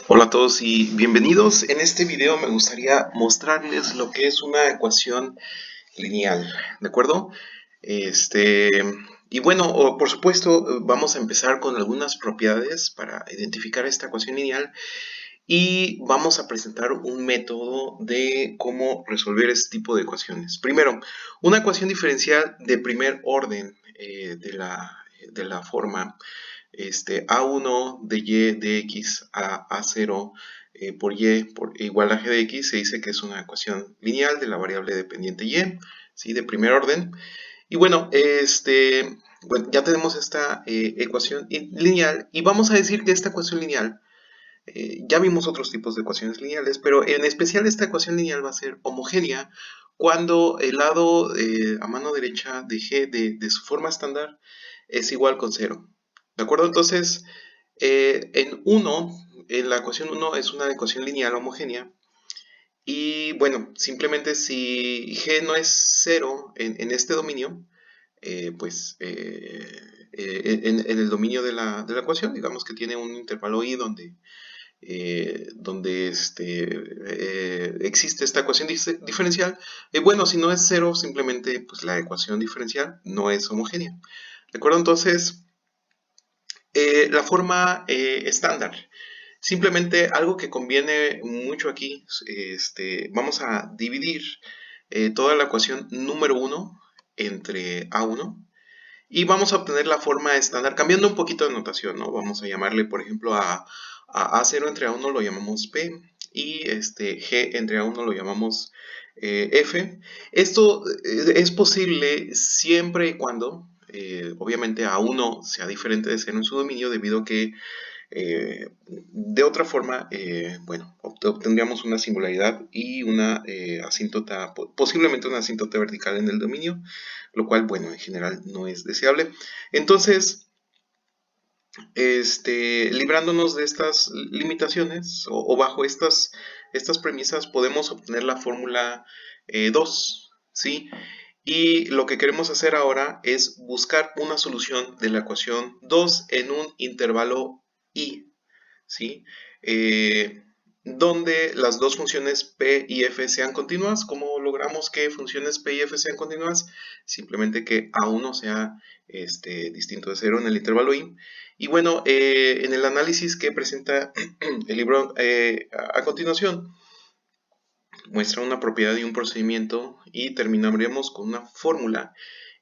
Hola a todos y bienvenidos. En este video me gustaría mostrarles lo que es una ecuación lineal, ¿de acuerdo? Este, y bueno, por supuesto, vamos a empezar con algunas propiedades para identificar esta ecuación lineal y vamos a presentar un método de cómo resolver este tipo de ecuaciones. Primero, una ecuación diferencial de primer orden de la forma A1 de y de x a A0 por y por igual a g de x se dice que es una ecuación lineal de la variable dependiente y, ¿sí? De primer orden. Y bueno, bueno ya tenemos esta ecuación lineal y vamos a decir que esta ecuación lineal, ya vimos otros tipos de ecuaciones lineales, pero en especial esta ecuación lineal va a ser homogénea cuando el lado a mano derecha de g de su forma estándar es igual con 0. ¿De acuerdo? Entonces, en la ecuación 1 es una ecuación lineal homogénea. Y bueno, simplemente si g no es 0 en este dominio, pues en el dominio de la ecuación, digamos que tiene un intervalo i donde existe esta ecuación diferencial. Bueno, si no es 0, simplemente pues la ecuación diferencial no es homogénea. ¿De acuerdo? Entonces, la forma estándar. Simplemente algo que conviene mucho aquí, vamos a dividir toda la ecuación número 1 entre A1 y vamos a obtener la forma estándar cambiando un poquito de notación, ¿no? Vamos a llamarle, por ejemplo, a A0 entre A1 lo llamamos P y G entre A1 lo llamamos F. Esto es posible siempre y cuando, obviamente, A1 sea diferente de 0 en su dominio debido a que de otra forma, bueno, obtendríamos una singularidad y una asíntota, posiblemente una asíntota vertical en el dominio, lo cual, bueno, en general no es deseable. Entonces, librándonos de estas limitaciones o bajo estas premisas, podemos obtener la fórmula 2, ¿sí? Y lo que queremos hacer ahora es buscar una solución de la ecuación 2 en un intervalo i, ¿sí? Donde las dos funciones p y f sean continuas. ¿Cómo logramos que funciones p y f sean continuas? Simplemente que a1 sea distinto de 0 en el intervalo i. Y bueno, en el análisis que presenta el libro a continuación, muestra una propiedad y un procedimiento y terminaremos con una fórmula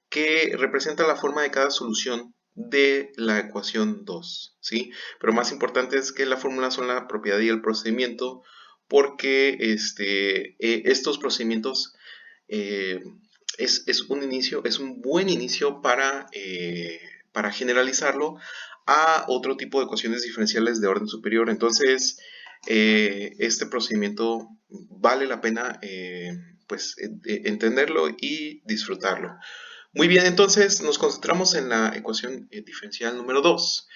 que representa la forma de cada solución de la ecuación 2, ¿sí? Pero más importante es que la fórmula son la propiedad y el procedimiento, porque estos procedimientos eh, es un buen inicio para generalizarlo a otro tipo de ecuaciones diferenciales de orden superior. Entonces, este procedimiento vale la pena pues, entenderlo y disfrutarlo. Muy bien, entonces nos concentramos en la ecuación diferencial número 2.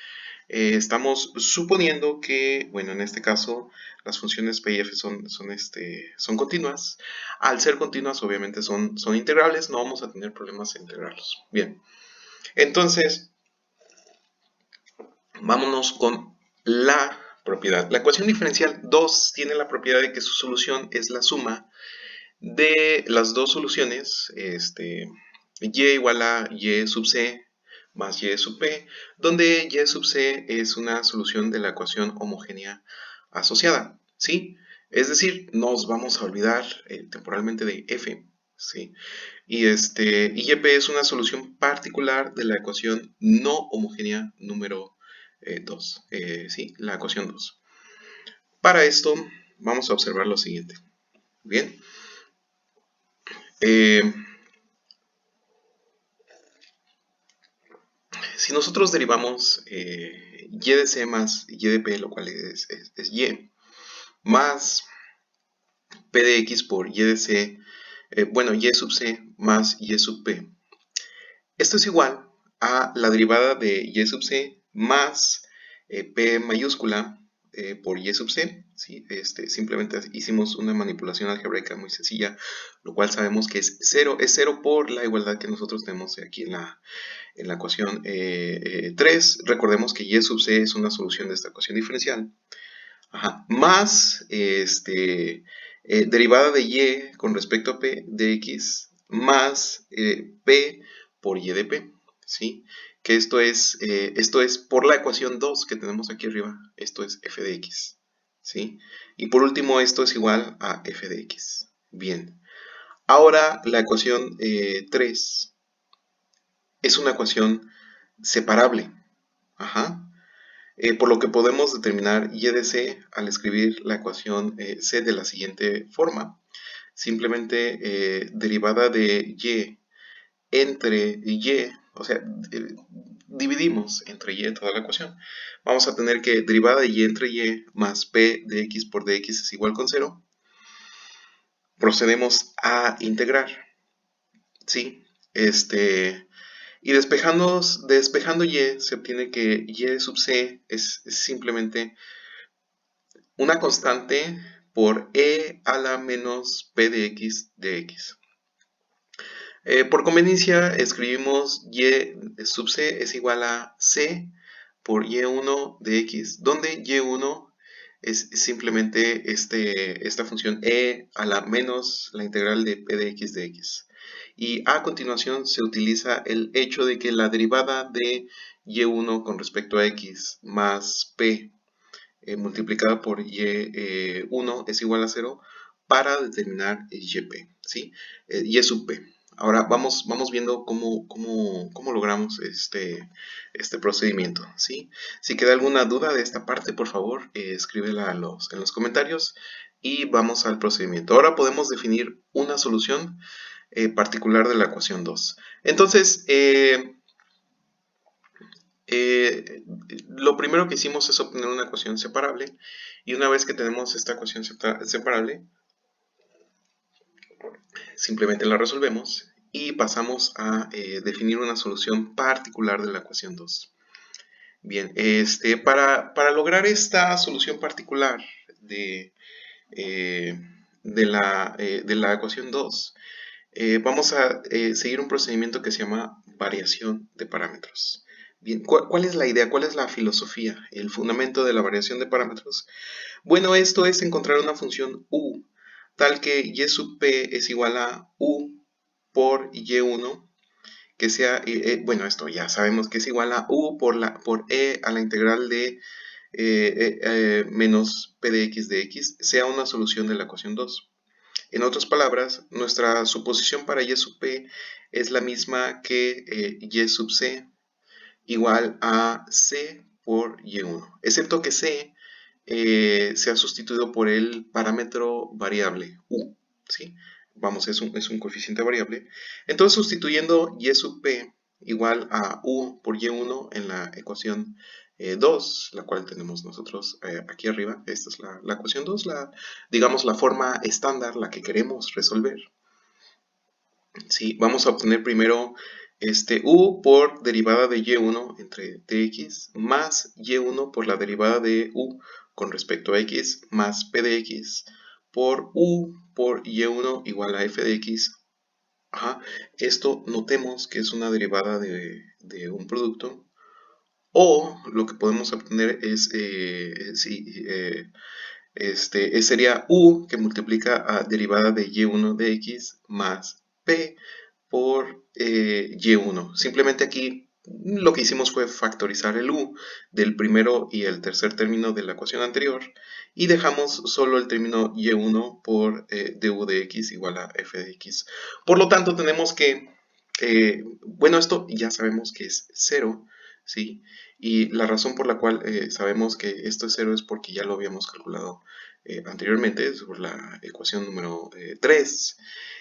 Estamos suponiendo que, bueno, en este caso las funciones p y f son continuas. Al ser continuas, obviamente son integrales, no vamos a tener problemas en integrarlos. Bien, entonces vámonos con la propiedad. La ecuación diferencial 2 tiene la propiedad de que su solución es la suma de las dos soluciones, y igual a y sub c más y sub p, donde y sub c es una solución de la ecuación homogénea asociada, ¿sí? Es decir, nos vamos a olvidar temporalmente de f, ¿sí? Y yp es una solución particular de la ecuación no homogénea número 2, ¿sí? La ecuación 2. Para esto vamos a observar lo siguiente, ¿bien? Si nosotros derivamos y de c más y de p, lo cual es y, más p de x por y de c, bueno, y sub c más y sub p, esto es igual a la derivada de y sub c más p mayúscula por y sub c, ¿sí? Simplemente hicimos una manipulación algebraica muy sencilla, lo cual sabemos que es 0 por la igualdad que nosotros tenemos aquí en la ecuación 3, recordemos que y sub c es una solución de esta ecuación diferencial. Ajá, más derivada de y con respecto a p de x más p por y de p, ¿sí? Que esto es por la ecuación 2 que tenemos aquí arriba, esto es f de x, ¿sí? Y por último esto es igual a f de x. Bien, ahora la ecuación 3 es una ecuación separable, ajá. Por lo que podemos determinar y de c al escribir la ecuación c de la siguiente forma. Simplemente derivada de y entre y, o sea, dividimos entre y toda la ecuación. Vamos a tener que derivada de y entre y más p de x por dx es igual con 0. Procedemos a integrar, ¿sí? Y despejando y, se obtiene que y sub c es simplemente una constante por e a la menos p de x de x. Por conveniencia escribimos y sub c es igual a c por y1 de x, donde y1 es simplemente esta función e a la menos la integral de p de x de x. Y a continuación se utiliza el hecho de que la derivada de y1 con respecto a x más p multiplicada por y1 es igual a 0 para determinar yp, ¿sí? Y sub p. Ahora vamos viendo cómo logramos este procedimiento, ¿sí? Si queda alguna duda de esta parte, por favor, escríbela en los comentarios y vamos al procedimiento. Ahora podemos definir una solución particular de la ecuación 2. Entonces, lo primero que hicimos es obtener una ecuación separable, y una vez que tenemos esta ecuación separable, simplemente la resolvemos y pasamos a definir una solución particular de la ecuación 2. Bien, para lograr esta solución particular de la ecuación 2, vamos a seguir un procedimiento que se llama variación de parámetros. Bien, ¿cuál es la idea? ¿Cuál es la filosofía? El fundamento de la variación de parámetros. Bueno, esto es encontrar una función u, tal que y sub p es igual a u por y1, que sea, bueno, esto ya sabemos que es igual a u por e a la integral de menos p de x, sea una solución de la ecuación 2. En otras palabras, nuestra suposición para y sub p es la misma que y sub c igual a c por y1, excepto que c se ha sustituido por el parámetro variable u, ¿sí? Vamos, es un coeficiente variable. Entonces, sustituyendo y sub p igual a u por y1 en la ecuación 2, la cual tenemos nosotros aquí arriba. Esta es la ecuación 2, digamos la forma estándar, la que queremos resolver. ¿Sí? Vamos a obtener primero u por derivada de y1 entre dx más y1 por la derivada de u con respecto a x más p de x por u por y1 igual a f de x. Ajá. Esto notemos que es una derivada de un producto, o lo que podemos obtener es sería u que multiplica a derivada de y1 de x más p por y1. Simplemente aquí lo que hicimos fue factorizar el u del primero y el tercer término de la ecuación anterior, y dejamos solo el término y1 por du de x igual a f de x. Por lo tanto, tenemos que, bueno, esto ya sabemos que es 0, ¿sí? Y la razón por la cual sabemos que esto es 0 es porque ya lo habíamos calculado anteriormente, sobre la ecuación número 3.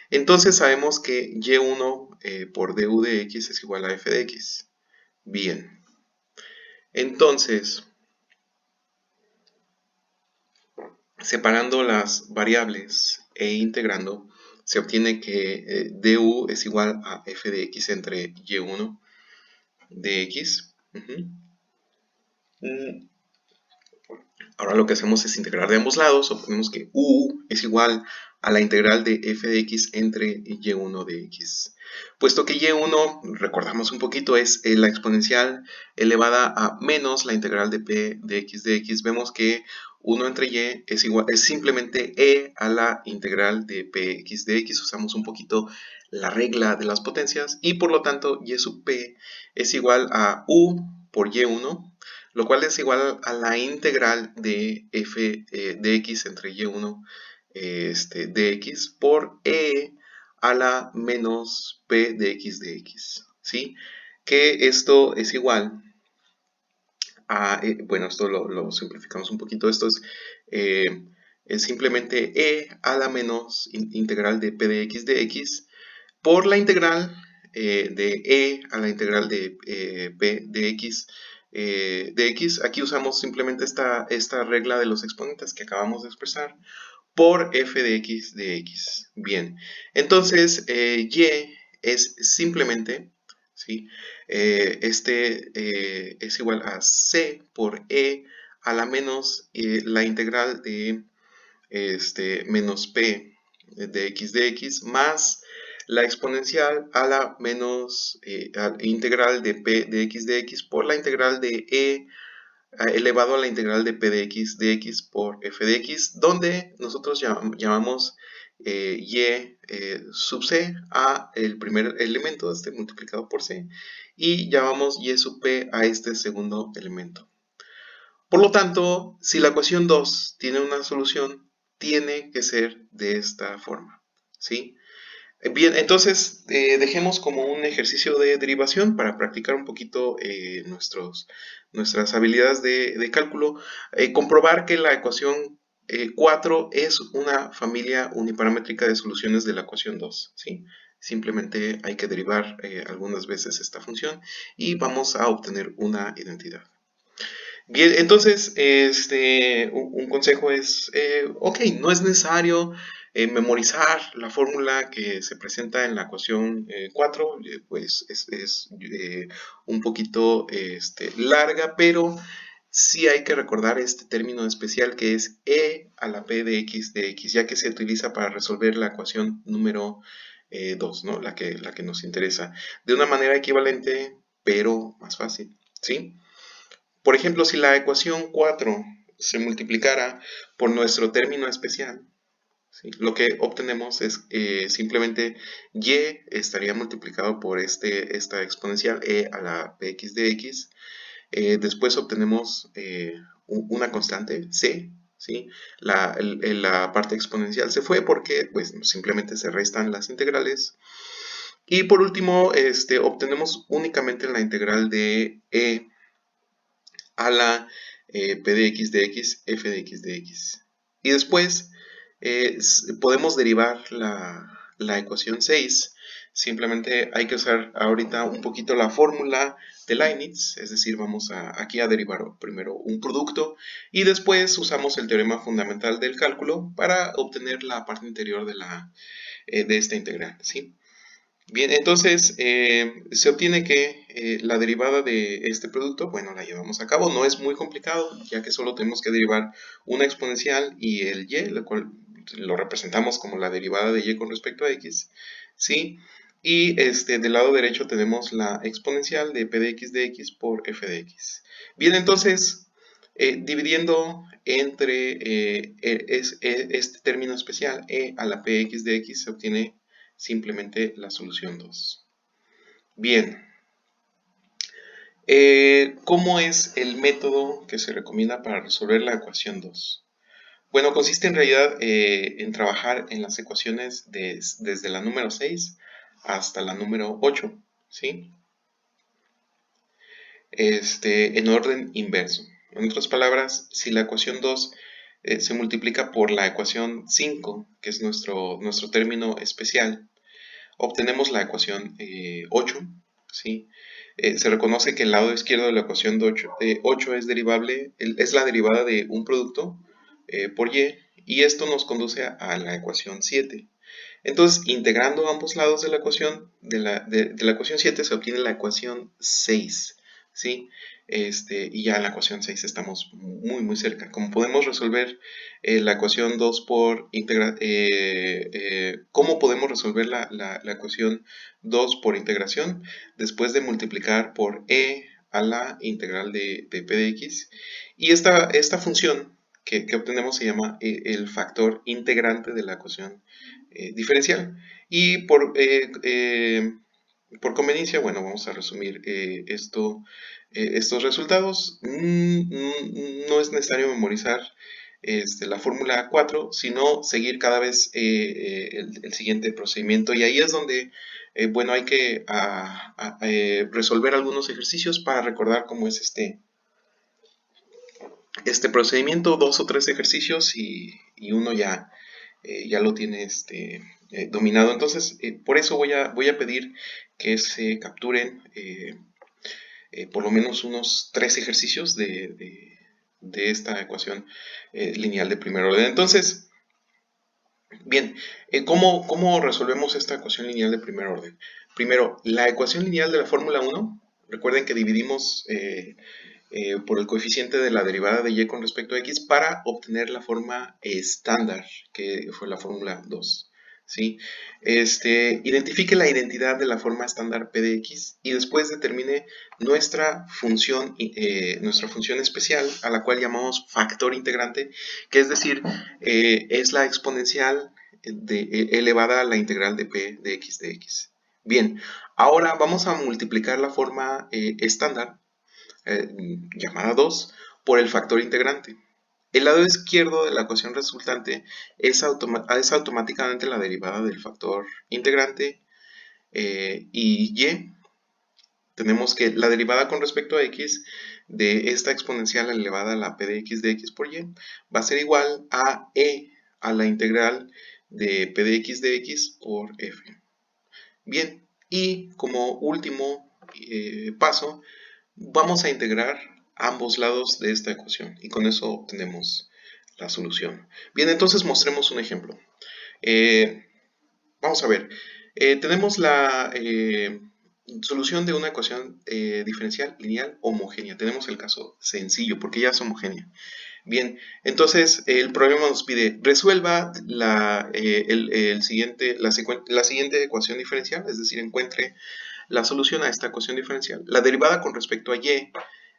Entonces sabemos que y1 por du de x es igual a f de x. Bien. Entonces, separando las variables e integrando, se obtiene que du es igual a f de x entre y1 de x. Ahora lo que hacemos es integrar de ambos lados. Obtenemos que u es igual a la integral de f de x entre y1 de x. Puesto que y1, recordamos un poquito, es la exponencial elevada a menos la integral de p de x, vemos que 1 entre y es simplemente e a la integral de px de x. Usamos un poquito la regla de las potencias y por lo tanto y sub p es igual a u por y1, lo cual es igual a la integral de f de x entre y1 de x por e a la menos p de x, ¿sí? Que esto es igual a, bueno, esto lo simplificamos un poquito, esto es simplemente e a la menos integral de p de x por la integral de e a la integral de p de x. Aquí usamos simplemente esta regla de los exponentes que acabamos de expresar por f de x. Bien, entonces y es simplemente, ¿sí? Es igual a c por e a la menos la integral de menos p de x más la exponencial a la menos integral de p de x por la integral de e elevado a la integral de p de x por f de x, donde nosotros llamamos y sub c a el primer elemento, multiplicado por c, y llamamos y sub p a este segundo elemento. Por lo tanto, si la ecuación 2 tiene una solución, tiene que ser de esta forma, ¿sí? Bien, entonces dejemos como un ejercicio de derivación para practicar un poquito nuestras habilidades de cálculo. Comprobar que la ecuación 4 es una familia uniparamétrica de soluciones de la ecuación 2, ¿sí? Simplemente hay que derivar algunas veces esta función y vamos a obtener una identidad. Bien, entonces, un consejo es, ok, no es necesario memorizar la fórmula que se presenta en la ecuación 4, pues es un poquito larga, pero sí hay que recordar este término especial que es e a la p de x, ya que se utiliza para resolver la ecuación número 2, ¿no? La que nos interesa, de una manera equivalente, pero más fácil, ¿sí? Por ejemplo, si la ecuación 4 se multiplicara por nuestro término especial, ¿sí? Lo que obtenemos es simplemente y estaría multiplicado por esta exponencial e a la px de x. Después obtenemos una constante, c, ¿sí? La parte exponencial se fue porque pues, simplemente se restan las integrales. Y por último, obtenemos únicamente la integral de e a la p de x, f de x. Y después podemos derivar la ecuación 6. Simplemente hay que usar ahorita un poquito la fórmula de Leibniz, es decir, vamos aquí a derivar primero un producto y después usamos el teorema fundamental del cálculo para obtener la parte interior de esta integral, ¿sí? Bien, entonces se obtiene que la derivada de este producto, bueno, la llevamos a cabo, no es muy complicado, ya que solo tenemos que derivar una exponencial y el y, lo cual lo representamos como la derivada de y con respecto a x, ¿sí? Y del lado derecho tenemos la exponencial de p de x por f de x. Bien, entonces, dividiendo entre este término especial, e a la px de x, se obtiene simplemente la solución 2. Bien, ¿cómo es el método que se recomienda para resolver la ecuación 2? Bueno, consiste en realidad en trabajar en las ecuaciones desde la número 6 hasta la número 8, ¿sí? En orden inverso. En otras palabras, si la ecuación 2 se multiplica por la ecuación 5, que es nuestro término especial, obtenemos la ecuación 8, ¿sí? Se reconoce que el lado izquierdo de la ecuación de 8 es derivable, es la derivada de un producto por y esto nos conduce a la ecuación 7. Entonces, integrando ambos lados de la ecuación, de la ecuación 7 se obtiene la ecuación 6, ¿sí? y ya en la ecuación 6 estamos muy cerca. Como podemos resolver la ecuación 2 por ¿cómo podemos resolver la ecuación 2 por integración? Después de multiplicar por e a la integral de p de x. Y esta función que obtenemos se llama el factor integrante de la ecuación diferencial. Y por conveniencia, bueno, vamos a resumir estos resultados. No es necesario memorizar la fórmula 4, sino seguir cada vez el siguiente procedimiento. Y ahí es donde, bueno, hay que resolver algunos ejercicios para recordar cómo es este procedimiento, 2 o 3 ejercicios y uno ya lo tiene dominado. Entonces, por eso voy a pedir que se capturen por lo menos unos 3 ejercicios de esta ecuación lineal de primer orden. Entonces, bien, ¿cómo resolvemos esta ecuación lineal de primer orden? Primero, la ecuación lineal de la fórmula 1, recuerden que dividimos por el coeficiente de la derivada de y con respecto a x para obtener la forma estándar, que fue la fórmula 2. ¿Sí? Identifique la identidad de la forma estándar p de x y después determine nuestra función especial, a la cual llamamos factor integrante, que es decir, es la exponencial elevada a la integral de p de x. Bien, ahora vamos a multiplicar la forma estándar llamada 2 por el factor integrante. El lado izquierdo de la ecuación resultante es automáticamente la derivada del factor integrante y y. Tenemos que la derivada con respecto a x de esta exponencial elevada a la p de x por y va a ser igual a e a la integral de p de x por f. Bien, y como último paso, vamos a integrar ambos lados de esta ecuación y con eso obtenemos la solución. Bien, entonces mostremos un ejemplo. Vamos a ver, tenemos la solución de una ecuación diferencial lineal homogénea. Tenemos el caso sencillo porque ya es homogénea. Bien, entonces el problema nos pide resuelva la siguiente ecuación diferencial, es decir, encuentre la solución a esta ecuación diferencial. La derivada con respecto a y,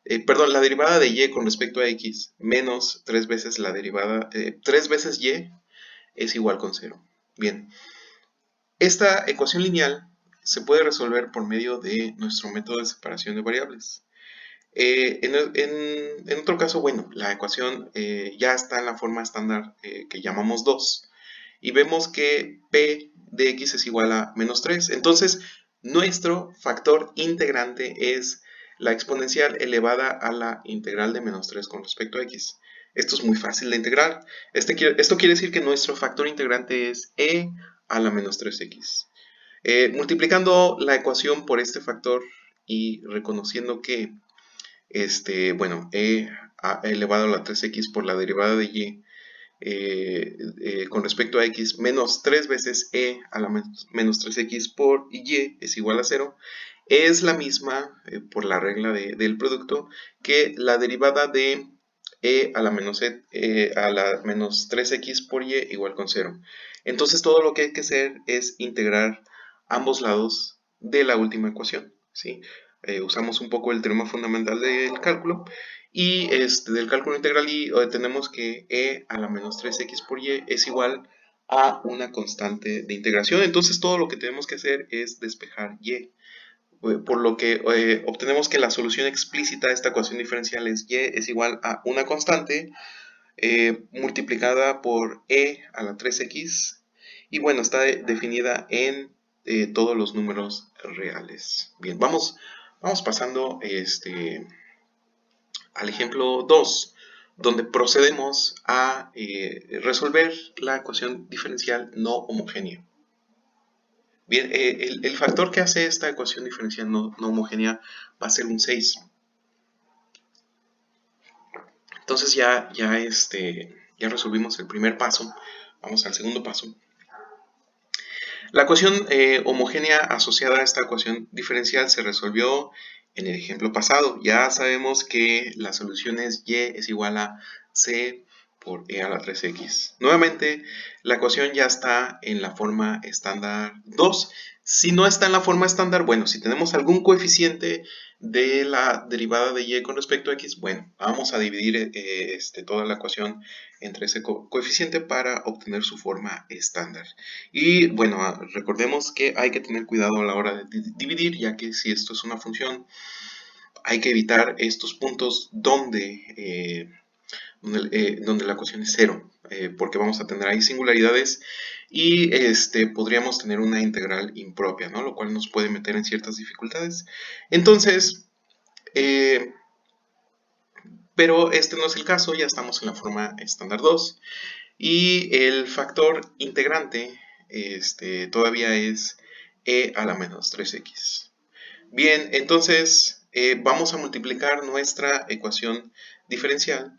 la derivada de y con respecto a x menos 3 veces la derivada, 3 veces y es igual con 0. Bien, esta ecuación lineal se puede resolver por medio de nuestro método de separación de variables. En otro caso, bueno, la ecuación ya está en la forma estándar que llamamos 2 y vemos que p de x es igual a menos 3. Entonces, nuestro factor integrante es la exponencial elevada a la integral de menos 3 con respecto a x. Esto es muy fácil de integrar. Esto quiere decir que nuestro factor integrante es e a la menos 3x. Multiplicando la ecuación por este factor y reconociendo que bueno, e elevado a la 3x por la derivada de y con respecto a x menos 3 veces e a la menos 3x por y es igual a 0, es la misma, por la regla del producto, que la derivada de e a la menos 3x por y igual con 0. Entonces todo lo que hay que hacer es integrar ambos lados de la última ecuación, ¿sí? Usamos un poco el teorema fundamental del cálculo y del cálculo integral y tenemos que e a la menos 3x por y es igual a una constante de integración. Entonces todo lo que tenemos que hacer es despejar y, por lo que obtenemos que la solución explícita de esta ecuación diferencial es y es igual a una constante multiplicada por e a la 3x y bueno, está definida en todos los números reales. Bien, vamos pasando al ejemplo 2, donde procedemos a resolver la ecuación diferencial no homogénea. Bien, el factor que hace esta ecuación diferencial no homogénea va a ser un 6. Entonces ya resolvimos el primer paso. Vamos al segundo paso. La ecuación homogénea asociada a esta ecuación diferencial se resolvió en el ejemplo pasado. Ya sabemos que la solución es y es igual a c por e a la 3x. Nuevamente, la ecuación ya está en la forma estándar 2. Si no está en la forma estándar, bueno, si tenemos algún coeficiente de la derivada de y con respecto a x, bueno, vamos a dividir toda la ecuación entre ese coeficiente para obtener su forma estándar. Y bueno, recordemos que hay que tener cuidado a la hora de dividir, ya que si esto es una función, hay que evitar estos puntos donde la ecuación es cero, porque vamos a tener ahí singularidades y podríamos tener una integral impropia, ¿no? Lo cual nos puede meter en ciertas dificultades. Entonces, pero este no es el caso, ya estamos en la forma estándar 2 y el factor integrante todavía es e a la menos 3x. Bien, entonces vamos a multiplicar nuestra ecuación diferencial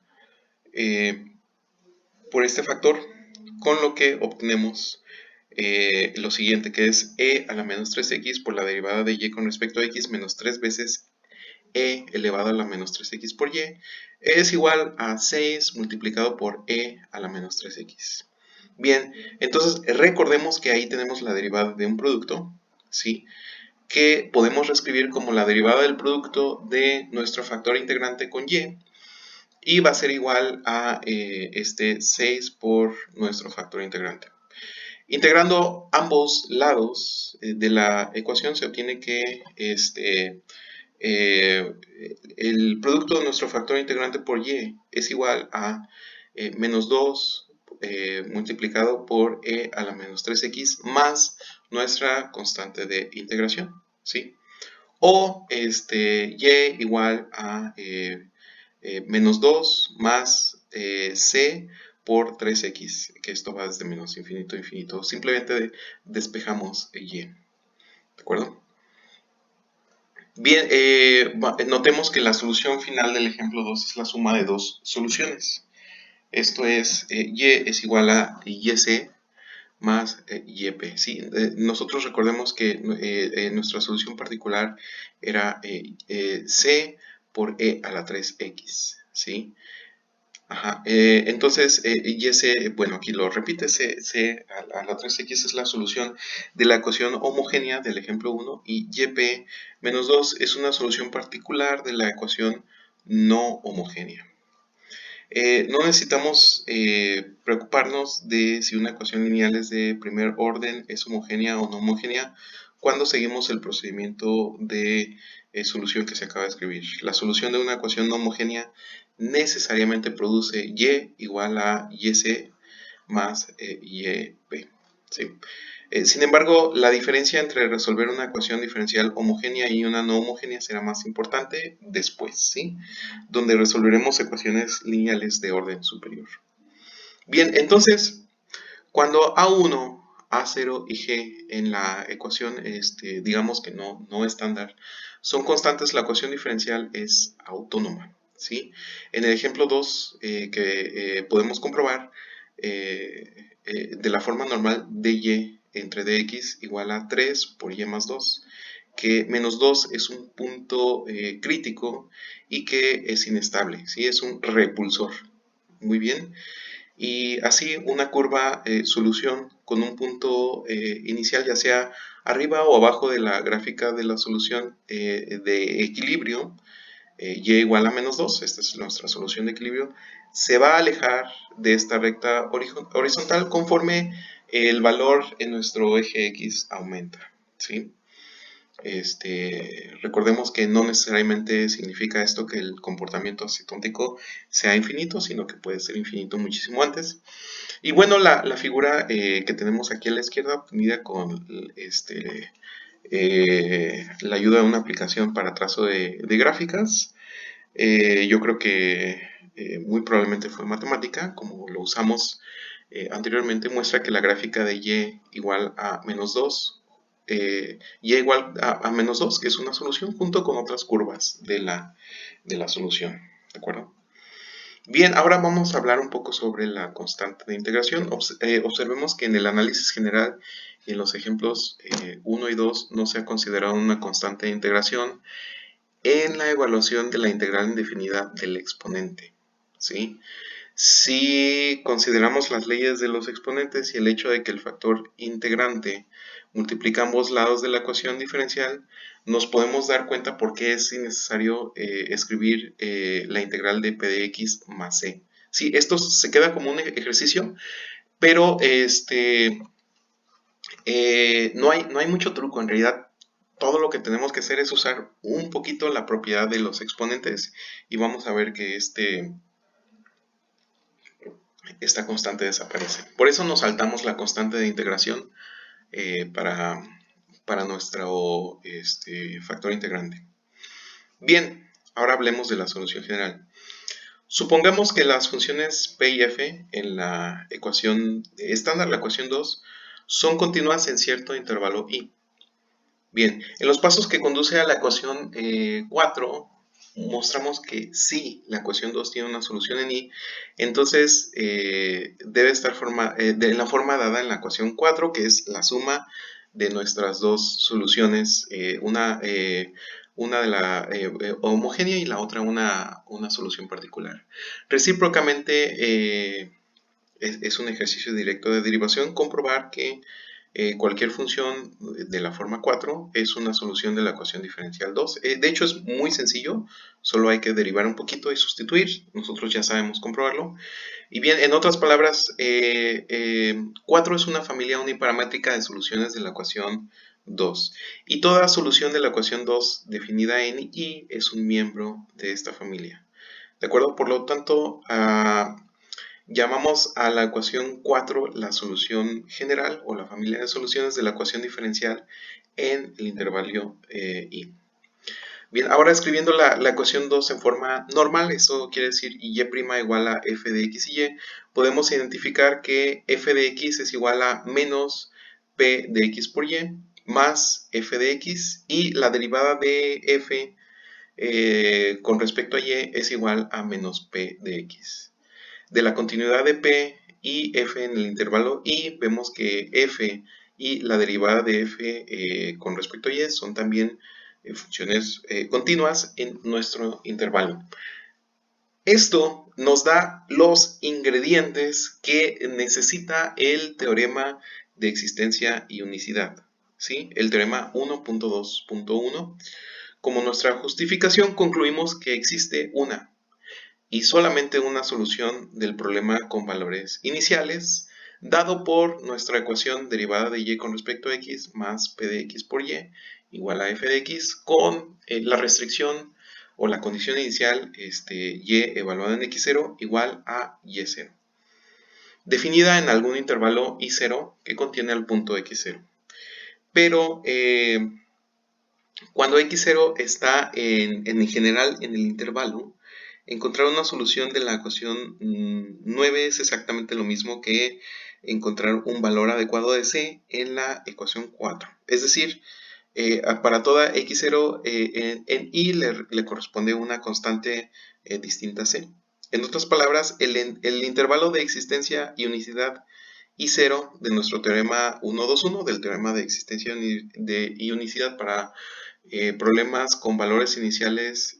por este factor, con lo que obtenemos lo siguiente, que es e a la menos 3x por la derivada de y con respecto a x menos 3 veces e elevado a la menos 3x por y es igual a 6 multiplicado por e a la menos 3x. Bien, entonces recordemos que ahí tenemos la derivada de un producto, ¿sí? Que podemos reescribir como la derivada del producto de nuestro factor integrante con y va a ser igual a 6 por nuestro factor integrante. Integrando ambos lados de la ecuación se obtiene que el producto de nuestro factor integrante por y es igual a menos 2 multiplicado por e a la menos 3x más nuestra constante de integración, ¿sí? O y igual a menos 2 más c por 3x, que esto va desde menos infinito a infinito. Simplemente despejamos y, ¿de acuerdo? Bien, notemos que la solución final del ejemplo 2 es la suma de dos soluciones. Esto es, y es igual a yc más yp. ¿Sí? Nosotros recordemos que nuestra solución particular era c por e a la 3x. ¿Sí? Ajá. Entonces, y bueno, aquí lo repite, c a la 3x es la solución de la ecuación homogénea del ejemplo 1 y yp menos 2 es una solución particular de la ecuación no homogénea. No necesitamos preocuparnos de si una ecuación lineal es de primer orden, es homogénea o no homogénea, cuando seguimos el procedimiento de solución que se acaba de escribir. La solución de una ecuación no homogénea necesariamente produce y igual a yc más yp. ¿Sí? Sin embargo, la diferencia entre resolver una ecuación diferencial homogénea y una no homogénea será más importante después, ¿sí? Donde resolveremos ecuaciones lineales de orden superior. Bien, entonces, cuando A1, A0 y G en la ecuación, digamos que no estándar, son constantes, la ecuación diferencial es autónoma, ¿sí? En el ejemplo 2, que podemos comprobar, de la forma normal de y entre dx igual a 3 por y más 2, que menos 2 es un punto crítico y que es inestable, ¿sí? Es un repulsor. Muy bien. Y así una curva solución con un punto inicial, ya sea arriba o abajo de la gráfica de la solución de equilibrio, y igual a menos 2, esta es nuestra solución de equilibrio, se va a alejar de esta recta horizontal conforme el valor en nuestro eje X aumenta, ¿sí? Recordemos que no necesariamente significa esto que el comportamiento asintótico sea infinito, sino que puede ser infinito muchísimo antes. Y bueno, la figura que tenemos aquí a la izquierda, obtenida con la ayuda de una aplicación para trazo de gráficas, yo creo que muy probablemente fue matemática, como lo usamos anteriormente, muestra que la gráfica de y igual a menos 2, y igual a menos 2, que es una solución, junto con otras curvas de la solución, ¿de acuerdo? Bien, ahora vamos a hablar un poco sobre la constante de integración. Observemos que en el análisis general y en los ejemplos 1 y 2 no se ha considerado una constante de integración, en la evaluación de la integral indefinida del exponente, ¿sí? Si consideramos las leyes de los exponentes y el hecho de que el factor integrante multiplica ambos lados de la ecuación diferencial, nos podemos dar cuenta por qué es innecesario escribir la integral de p de x más c. Sí, esto se queda como un ejercicio, pero no hay mucho truco. En realidad, todo lo que tenemos que hacer es usar un poquito la propiedad de los exponentes y vamos a ver que esta constante desaparece. Por eso nos saltamos la constante de integración para nuestro factor integrante. Bien, ahora hablemos de la solución general. Supongamos que las funciones p y f en la ecuación estándar, la ecuación 2, son continuas en cierto intervalo i. Bien, en los pasos que conduce a la ecuación 4, mostramos que sí, la ecuación 2 tiene una solución en i, entonces debe estar de la forma dada en la ecuación 4, que es la suma de nuestras dos soluciones, una de la homogénea y la otra una solución particular. Recíprocamente, es un ejercicio directo de derivación comprobar que cualquier función de la forma 4 es una solución de la ecuación diferencial 2. De hecho es muy sencillo, solo hay que derivar un poquito y sustituir. Nosotros ya sabemos comprobarlo. Y bien, en otras palabras, 4 es una familia uniparamétrica de soluciones de la ecuación 2. Y toda solución de la ecuación 2 definida en I es un miembro de esta familia. ¿De acuerdo? Por lo tanto, llamamos a la ecuación 4 la solución general o la familia de soluciones de la ecuación diferencial en el intervalo i. Bien, ahora escribiendo la ecuación 2 en forma normal, eso quiere decir y' igual a f de x y y, podemos identificar que f de x es igual a menos p de x por y más f de x y la derivada de f con respecto a y es igual a menos p de x. De la continuidad de p y f en el intervalo i, vemos que f y la derivada de f con respecto a y son también funciones continuas en nuestro intervalo. Esto nos da los ingredientes que necesita el teorema de existencia y unicidad, ¿sí? El teorema 1.2.1. Como nuestra justificación, concluimos que existe una y solamente una solución del problema con valores iniciales, dado por nuestra ecuación derivada de y con respecto a x más p de x por y igual a f de x con la restricción o la condición inicial y evaluada en x0 igual a y0, definida en algún intervalo i0 que contiene el punto x0. Pero cuando x0 está en general en el intervalo, encontrar una solución de la ecuación 9 es exactamente lo mismo que encontrar un valor adecuado de c en la ecuación 4. Es decir, para toda x0 en i le corresponde una constante distinta a c. En otras palabras, el intervalo de existencia y unicidad i0 de nuestro teorema 1.2.1, del teorema de existencia y unicidad para problemas con valores iniciales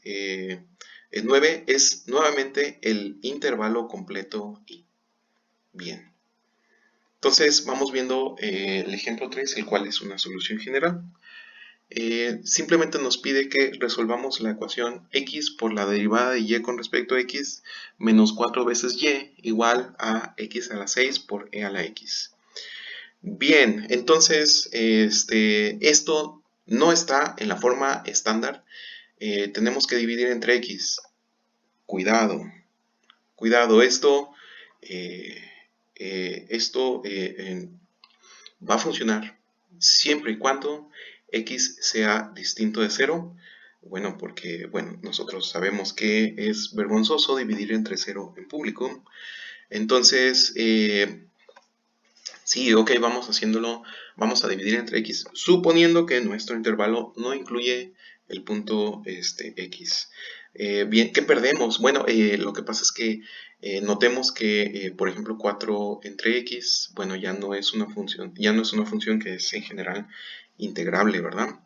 9 es nuevamente el intervalo completo i. Bien. Entonces vamos viendo el ejemplo 3, el cual es una solución general. Simplemente nos pide que resolvamos la ecuación x por la derivada de y con respecto a x menos 4 veces y igual a x a la 6 por e a la x. Bien, entonces esto no está en la forma estándar. Tenemos que dividir entre x. Cuidado, esto va a funcionar siempre y cuando x sea distinto de 0. Bueno, porque nosotros sabemos que es vergonzoso dividir entre 0 en público. Entonces, sí, ok, vamos haciéndolo, vamos a dividir entre x, suponiendo que nuestro intervalo no incluye el punto x. Bien, ¿qué perdemos? Bueno, lo que pasa es que notemos que, por ejemplo, 4 entre x, bueno, ya no es una función que es en general integrable, ¿verdad?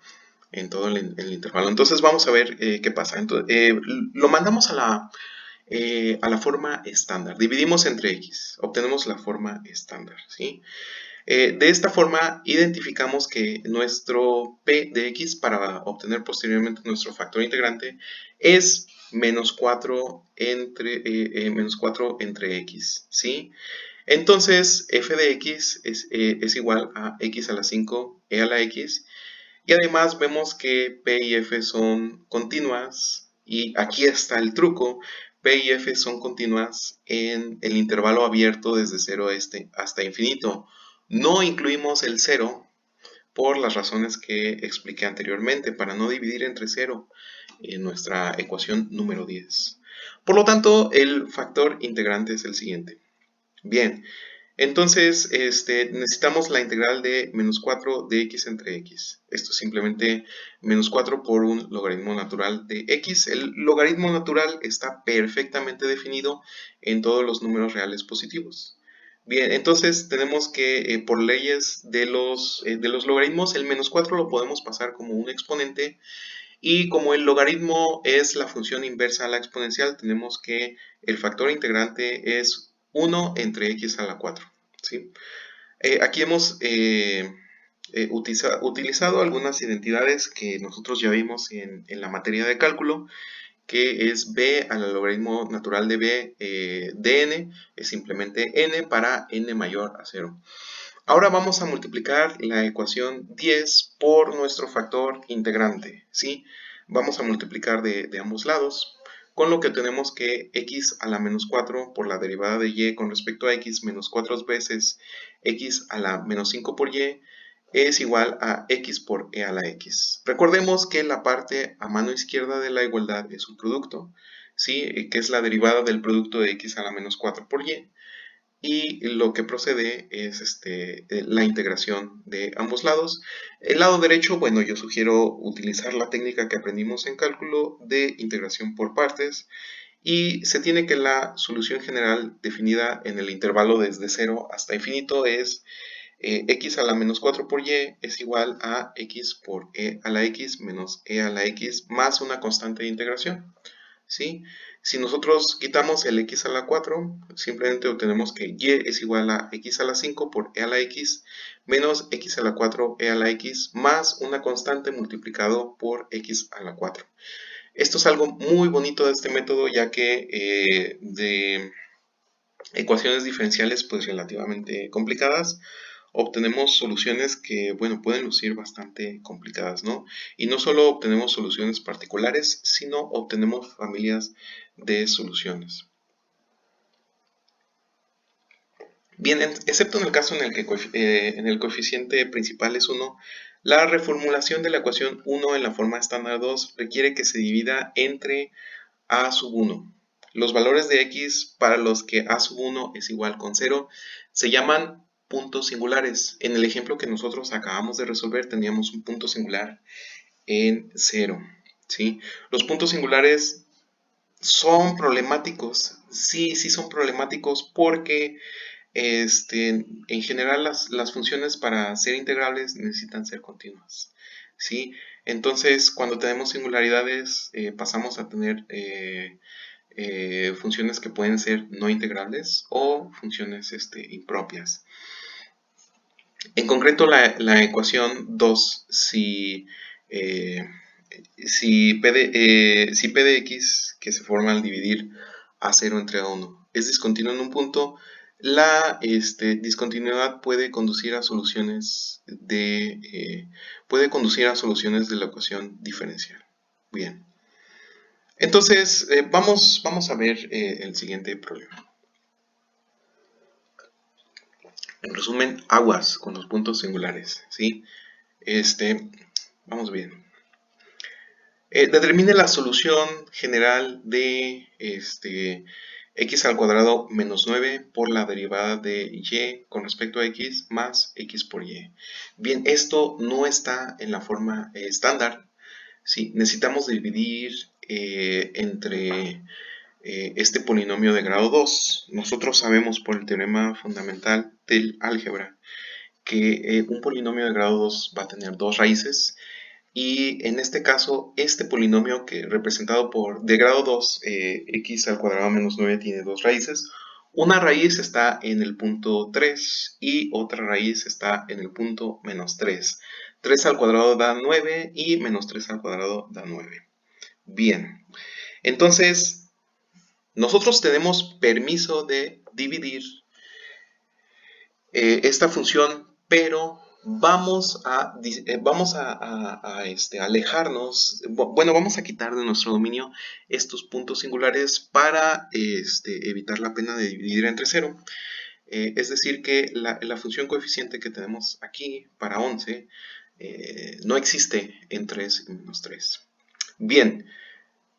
en todo el intervalo. Entonces vamos a ver qué pasa. Entonces, lo mandamos a la forma estándar. Dividimos entre x, obtenemos la forma estándar, ¿sí? De esta forma identificamos que nuestro p de x para obtener posteriormente nuestro factor integrante es menos 4 entre x, ¿sí? Entonces f de x es igual a x a la 5 e a la x, y además vemos que p y f son continuas, y aquí está el truco. P y f son continuas en el intervalo abierto desde 0 hasta infinito. No incluimos el 0 por las razones que expliqué anteriormente, para no dividir entre 0 en nuestra ecuación número 10. Por lo tanto, el factor integrante es el siguiente. Bien, entonces necesitamos la integral de menos 4 de x entre x. Esto es simplemente menos 4 por un logaritmo natural de x. El logaritmo natural está perfectamente definido en todos los números reales positivos. Bien, entonces tenemos que por leyes de los logaritmos, el menos 4 lo podemos pasar como un exponente, y como el logaritmo es la función inversa a la exponencial, tenemos que el factor integrante es 1 entre x a la 4. ¿Sí? Aquí hemos utilizado algunas identidades que nosotros ya vimos en la materia de cálculo, que es b al logaritmo natural de b de n, es simplemente n para n mayor a 0. Ahora vamos a multiplicar la ecuación 10 por nuestro factor integrante, ¿sí? Vamos a multiplicar de ambos lados, con lo que tenemos que x a la menos 4 por la derivada de y con respecto a x menos 4 veces x a la menos 5 por y es igual a x por e a la x. Recordemos que la parte a mano izquierda de la igualdad es un producto, ¿sí? Que es la derivada del producto de x a la menos 4 por y. Y lo que procede es la integración de ambos lados. El lado derecho, bueno, yo sugiero utilizar la técnica que aprendimos en cálculo de integración por partes, y se tiene que la solución general definida en el intervalo desde 0 hasta infinito es x a la menos 4 por y es igual a x por e a la x menos e a la x más una constante de integración, ¿sí? Si nosotros quitamos el x a la 4, simplemente obtenemos que y es igual a x a la 5 por e a la x menos x a la 4 e a la x más una constante multiplicado por x a la 4. Esto es algo muy bonito de este método, ya que de ecuaciones diferenciales pues relativamente complicadas obtenemos soluciones que, bueno, pueden lucir bastante complicadas, ¿no? Y no solo obtenemos soluciones particulares, sino obtenemos familias de soluciones. Bien, excepto en el caso en el que en el coeficiente principal es 1, la reformulación de la ecuación 1 en la forma estándar 2 requiere que se divida entre a sub 1. Los valores de x para los que a sub 1 es igual con 0 se llaman puntos singulares. En el ejemplo que nosotros acabamos de resolver teníamos un punto singular en 0, ¿sí? Los puntos singulares son problemáticos. Sí son problemáticos porque en general las funciones para ser integrables necesitan ser continuas, ¿sí? Entonces, cuando tenemos singularidades, pasamos a tener funciones que pueden ser no integrables o funciones impropias. En concreto, la ecuación 2, si P de x, que se forma al dividir a 0 entre a1, es discontinuo en un punto, la discontinuidad puede conducir a soluciones de la ecuación diferencial. Bien. Entonces, vamos a ver el siguiente problema. En resumen, aguas con los puntos singulares, ¿sí? Vamos bien. Determine la solución general de x al cuadrado menos 9 por la derivada de y con respecto a x más x por y. Bien, esto no está en la forma estándar. ¿Sí? Necesitamos dividir entre este polinomio de grado 2. Nosotros sabemos por el teorema fundamental del álgebra que un polinomio de grado 2 va a tener dos raíces. y en este caso este polinomio que representado por de grado 2, x al cuadrado menos 9 tiene dos raíces. Una raíz está en el punto 3 y otra raíz está en el punto menos 3. 3 al cuadrado da 9 y menos 3 al cuadrado da 9. Bien, entonces nosotros tenemos permiso de dividir esta función, pero vamos a alejarnos, bueno, vamos a quitar de nuestro dominio estos puntos singulares para evitar la pena de dividir entre 0. Es decir, que la función coeficiente que tenemos aquí para 11 no existe en 3 y menos 3. Bien,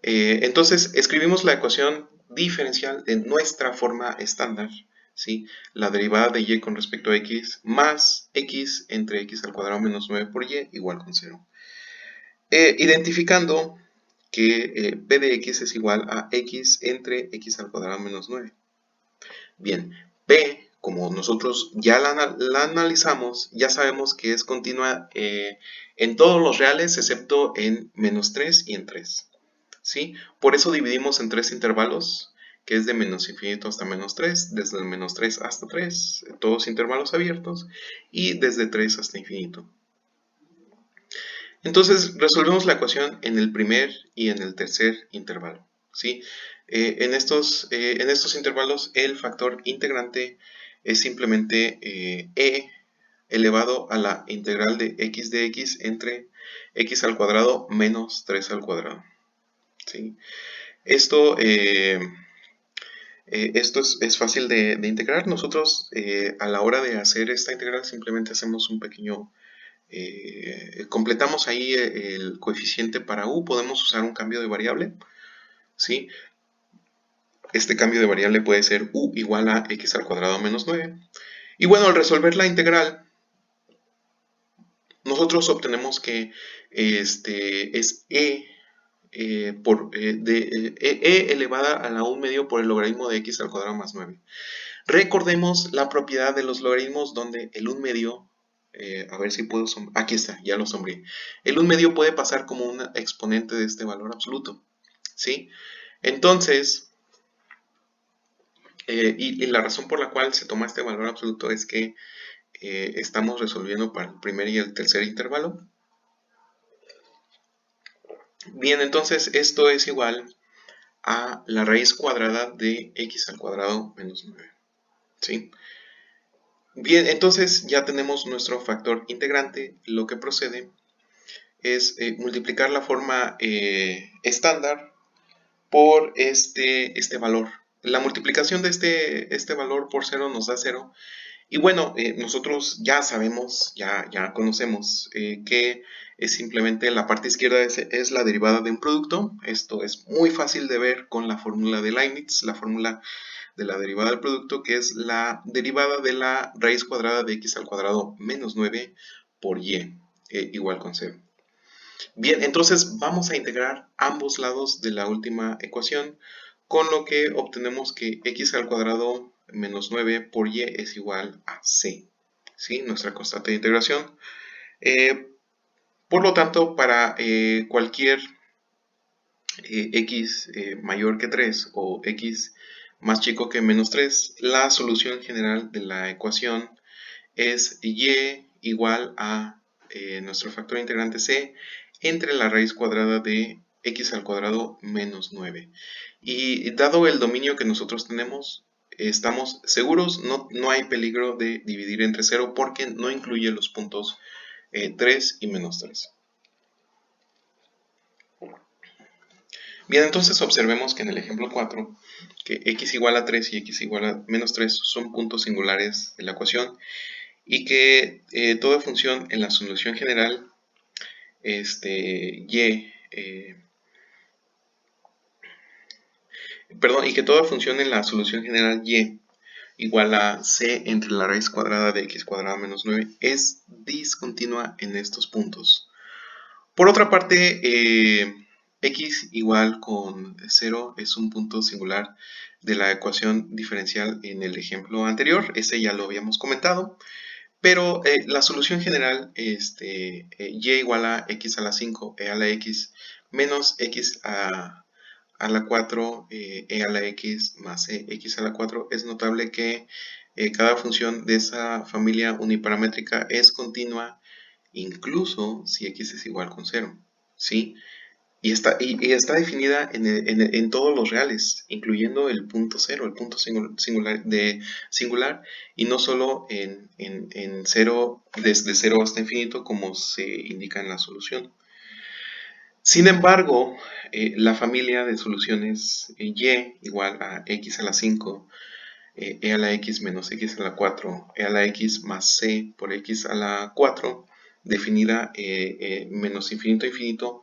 entonces escribimos la ecuación diferencial de nuestra forma estándar, ¿sí? La derivada de y con respecto a x más x entre x al cuadrado menos 9 por y igual con 0. Identificando que p de x es igual a x entre x al cuadrado menos 9. Bien, p, como nosotros ya la analizamos, ya sabemos que es continua en todos los reales excepto en menos 3 y en 3. ¿Sí? Por eso dividimos en tres intervalos, que es de menos infinito hasta menos 3, desde el menos 3 hasta 3, todos intervalos abiertos, y desde 3 hasta infinito. Entonces resolvemos la ecuación en el primer y en el tercer intervalo. ¿Sí? En estos intervalos el factor integrante es simplemente e elevado a la integral de x entre x al cuadrado menos 3 al cuadrado. ¿Sí? Esto es fácil de integrar. Nosotros a la hora de hacer esta integral simplemente hacemos un pequeño... completamos ahí el coeficiente para u. Podemos usar un cambio de variable. ¿Sí? Este cambio de variable puede ser u igual a x al cuadrado menos 9. Y bueno, al resolver la integral, nosotros obtenemos que es e elevada a la 1 medio por el logaritmo de x al cuadrado más 9. Recordemos la propiedad de los logaritmos donde el 1 medio, a ver si puedo, aquí está, ya lo sombreé. El 1 medio puede pasar como un exponente de este valor absoluto, ¿sí? Entonces, y la razón por la cual se toma este valor absoluto es que estamos resolviendo para el primer y el tercer intervalo. Bien, entonces esto es igual a la raíz cuadrada de x al cuadrado menos 9, ¿sí? Bien, entonces ya tenemos nuestro factor integrante. Lo que procede es multiplicar la forma estándar por este valor. La multiplicación de este valor por 0 nos da 0. Y bueno, nosotros ya sabemos, ya conocemos que es simplemente la parte izquierda es la derivada de un producto. Esto es muy fácil de ver con la fórmula de Leibniz, la fórmula de la derivada del producto, que es la derivada de la raíz cuadrada de x al cuadrado menos 9 por y, igual con 0. Bien, entonces vamos a integrar ambos lados de la última ecuación, con lo que obtenemos que x al cuadrado menos 9 por y es igual a c, ¿sí? Nuestra constante de integración. Por lo tanto, para cualquier x mayor que 3 o x más chico que menos 3, la solución general de la ecuación es y igual a nuestro factor integrante c entre la raíz cuadrada de x al cuadrado menos 9. Y dado el dominio que nosotros tenemos, estamos seguros, no hay peligro de dividir entre 0 porque no incluye los puntos 3 y menos 3. Bien, entonces observemos que en el ejemplo 4, que x igual a 3 y x igual a menos 3 son puntos singulares de la ecuación y que toda función en la solución general y que toda función en la solución general y igual a c entre la raíz cuadrada de x cuadrado menos 9 es discontinua en estos puntos. Por otra parte, x igual con 0 es un punto singular de la ecuación diferencial en el ejemplo anterior, ese ya lo habíamos comentado, Pero la solución general, y igual a x a la 5, e a la x, menos x a la 4, e a la x más e x a la 4, es notable que cada función de esa familia uniparamétrica es continua, incluso si x es igual con 0, ¿sí? Y está definida en todos los reales, incluyendo el punto 0, el punto singular, y no solo en 0, desde 0 hasta infinito, como se indica en la solución. Sin embargo, la familia de soluciones y igual a x a la 5, e a la x menos x a la 4, e a la x más c por x a la 4, definida menos infinito a infinito,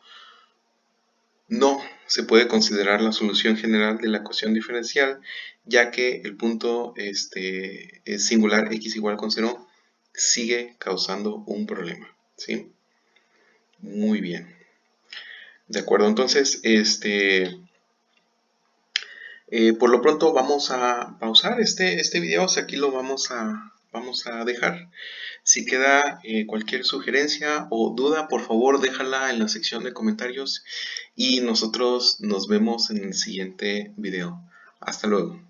no se puede considerar la solución general de la ecuación diferencial, ya que el punto singular x igual con 0 sigue causando un problema, ¿sí? Muy bien. De acuerdo, entonces, por lo pronto vamos a pausar este video, o sea, aquí lo vamos a dejar. Si queda cualquier sugerencia o duda, por favor déjala en la sección de comentarios y nosotros nos vemos en el siguiente video. Hasta luego.